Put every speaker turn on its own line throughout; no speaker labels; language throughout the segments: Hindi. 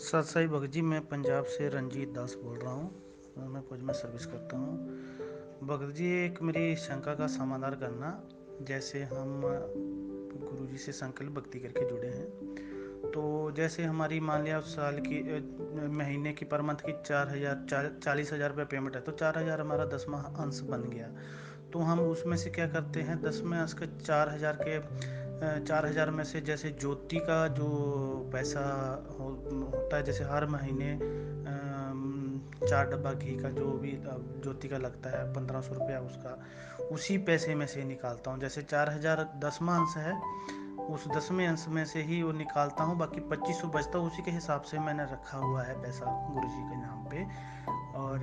सत साई भगत जी, मैं पंजाब से रंजीत दास बोल रहा हूँ। मैं फौज में सर्विस करता हूँ। भगत जी, एक मेरी शंका का समाधान करना। जैसे हम गुरु जी से संकल्प भक्ति करके जुड़े हैं, तो जैसे हमारी मान लिया उस साल की महीने की पर मंथ की 40,000 रुपये पेमेंट है, तो 4,000 हमारा 10वां अंश बन गया। तो हम उसमें से क्या करते हैं, 10वें अंश के 4,000 में से जैसे ज्योति का जो पैसा होता है, जैसे हर महीने 4 डब्बा घी का जो भी ज्योति का लगता है 1,500 रुपया, उसका उसी पैसे में से निकालता हूँ। जैसे 4,000 10वां अंश है, उस 10वें अंश में से ही वो निकालता हूँ, बाकी 2,500 बचता है। उसी के हिसाब से मैंने रखा हुआ है पैसा गुरु जी के नाम पे। और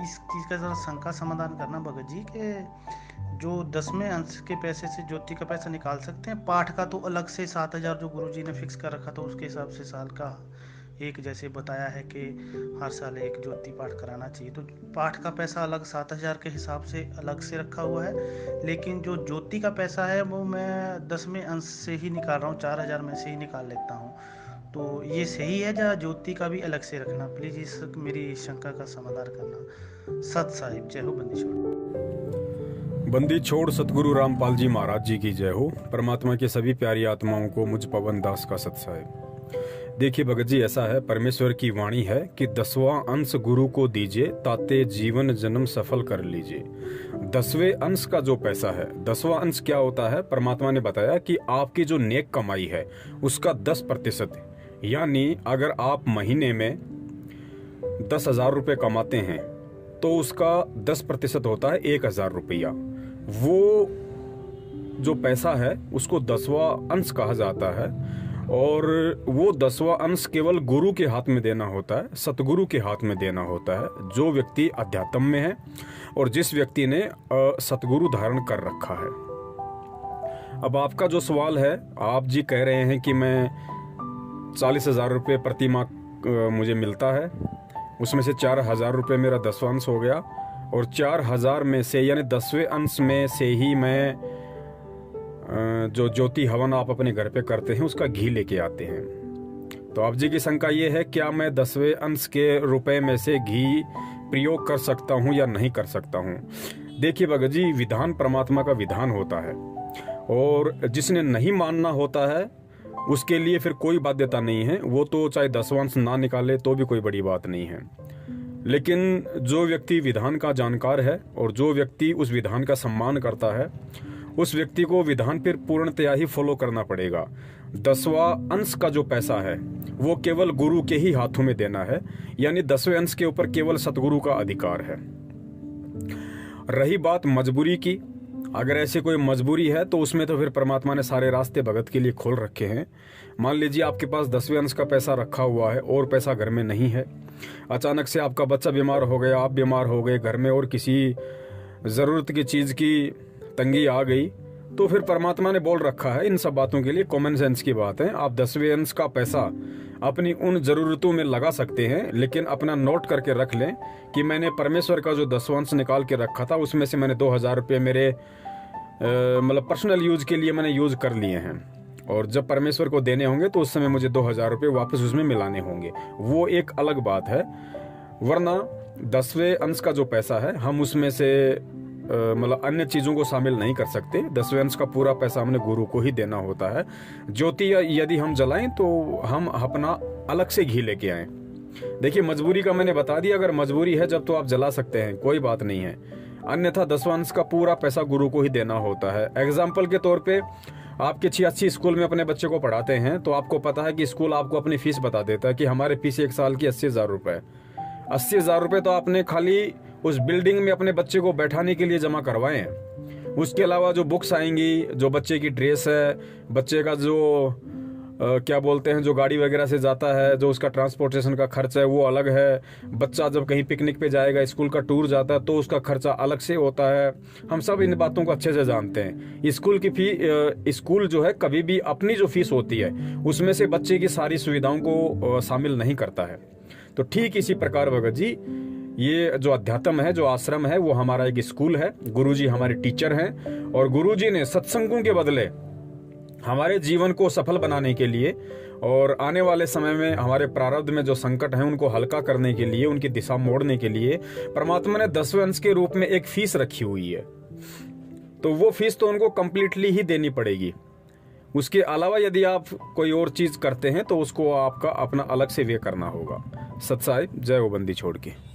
इस चीज़ का ज़रा शंका समाधान करना भगत जी के जो 10वें अंश के पैसे से ज्योति का पैसा निकाल सकते हैं। पाठ का तो अलग से 7,000 जो गुरु जी ने फिक्स कर रखा था, उसके हिसाब से साल का एक, जैसे बताया है कि हर साल एक ज्योति पाठ कराना चाहिए, तो पाठ का पैसा अलग 7,000 के हिसाब से अलग से रखा हुआ है। लेकिन जो ज्योति का पैसा है वो मैं 10वें अंश से ही निकाल रहा हूँ, 4,000 में से ही निकाल लेता हूँ। तो ये सही है या ज्योति का भी अलग से रखना? प्लीज़ इस मेरी शंका का समाधान करना। सत साहिब, जय हो बंदी छोड़।
बंदी छोड़ सतगुरु रामपाल जी महाराज जी की जय हो। परमात्मा की सभी प्यारी आत्माओं को मुझ पवन दास का सत साहिब। देखिए भगत जी, ऐसा है, परमेश्वर की वाणी है कि 10वां अंश गुरु को दीजिए, ताते जीवन जन्म सफल कर लीजिए। 10वें अंश का जो पैसा है, 10वां अंश क्या होता है, परमात्मा ने बताया कि आपकी जो नेक कमाई है उसका 10%, यानी अगर आप महीने में 10,000 रुपये कमाते हैं तो उसका 10% होता है 1,000 रुपया। वो जो पैसा है उसको 10वां अंश कहा जाता है, और वो 10वां अंश केवल गुरु के हाथ में देना होता है, सतगुरु के हाथ में देना होता है, जो व्यक्ति अध्यात्म में है और जिस व्यक्ति ने सतगुरु धारण कर रखा है। अब आपका जो सवाल है, आप जी कह रहे हैं कि मैं 40,000 रुपये प्रति माह मुझे मिलता है, उसमें से 4,000 रुपये मेरा 10वां अंश हो गया, और 4,000 में से यानी 10वें अंश में से ही मैं जो ज्योति हवन आप अपने घर पे करते हैं उसका घी लेके आते हैं। तो आप जी की शंका ये है, क्या मैं 10वें अंश के रुपए में से घी प्रयोग कर सकता हूँ या नहीं कर सकता हूँ? देखिए भगत जी, विधान परमात्मा का विधान होता है, और जिसने नहीं मानना होता है उसके लिए फिर कोई बाध्यता नहीं है, वो तो चाहे 10वां अंश ना निकाले तो भी कोई बड़ी बात नहीं है। लेकिन जो व्यक्ति विधान का जानकार है और जो व्यक्ति उस विधान का सम्मान करता है, उस व्यक्ति को विधान फिर पूर्णतया ही फॉलो करना पड़ेगा। 10वां अंश का जो पैसा है वो केवल गुरु के ही हाथों में देना है, यानी 10वें अंश के ऊपर केवल सतगुरु का अधिकार है। रही बात मजबूरी की, अगर ऐसी कोई मजबूरी है तो उसमें तो फिर परमात्मा ने सारे रास्ते भगत के लिए खोल रखे हैं। मान लीजिए आपके पास 10वें अंश का पैसा रखा हुआ है और पैसा घर में नहीं है, अचानक से आपका बच्चा बीमार हो गया, आप बीमार हो गए घर में, और किसी ज़रूरत की चीज़ की तंगी आ गई, तो फिर परमात्मा ने बोल रखा है, इन सब बातों के लिए कॉमन सेंस की बात है, आप 10वें अंश का पैसा अपनी उन ज़रूरतों में लगा सकते हैं, लेकिन अपना नोट करके रख लें कि मैंने परमेश्वर का जो 10वां अंश निकाल के रखा था उसमें से मैंने 2,000 रुपये मेरे मतलब पर्सनल यूज के लिए मैंने यूज कर लिए हैं, और जब परमेश्वर को देने होंगे तो उस समय मुझे 2,000 रुपये वापस उसमें मिलाने होंगे, वो एक अलग बात है। वरना 10वें अंश का जो पैसा है हम उसमें से मतलब अन्य चीज़ों को शामिल नहीं कर सकते। 10वें अंश का पूरा पैसा हमने गुरु को ही देना होता है। ज्योति यदि हम जलाएं तो हम अपना अलग से घी लेके आएं। देखिए, मजबूरी का मैंने बता दिया, अगर मजबूरी है जब तो आप जला सकते हैं, कोई बात नहीं है, अन्यथा 10वां अंश का पूरा पैसा गुरु को ही देना होता है। एग्जाम्पल के तौर पे आप किसी अच्छी स्कूल में अपने बच्चे को पढ़ाते हैं, तो आपको पता है कि स्कूल आपको अपनी फीस बता देता है कि हमारे फीस एक साल की 80,000 रुपये। 80,000 रुपये तो आपने खाली उस बिल्डिंग में अपने बच्चे को बैठाने के लिए जमा करवाए हैं। उसके अलावा जो बुक्स आएंगी, जो बच्चे की ड्रेस है, बच्चे का जो क्या बोलते हैं, जो गाड़ी वगैरह से जाता है, जो उसका ट्रांसपोर्टेशन का खर्च है वो अलग है। बच्चा जब कहीं पिकनिक पे जाएगा, स्कूल का टूर जाता है, तो उसका खर्चा अलग से होता है। हम सब इन बातों को अच्छे से जानते हैं। स्कूल जो है कभी भी अपनी जो फीस होती है उसमें से बच्चे की सारी सुविधाओं को शामिल नहीं करता है। तो ठीक इसी प्रकार भगत जी, ये जो अध्यात्म है, जो आश्रम है, वो हमारा एक स्कूल है। गुरुजी हमारे टीचर हैं, और गुरुजी ने सत्संगों के बदले हमारे जीवन को सफल बनाने के लिए और आने वाले समय में हमारे प्रारब्ध में जो संकट हैं उनको हल्का करने के लिए, उनकी दिशा मोड़ने के लिए परमात्मा ने 10वें अंश के रूप में एक फीस रखी हुई है। तो वो फीस तो उनको कंप्लीटली ही देनी पड़ेगी। उसके अलावा यदि आप कोई और चीज करते हैं तो उसको आपका अपना अलग से वे करना होगा। सत्साई, जय हो बंदी छोड़ के।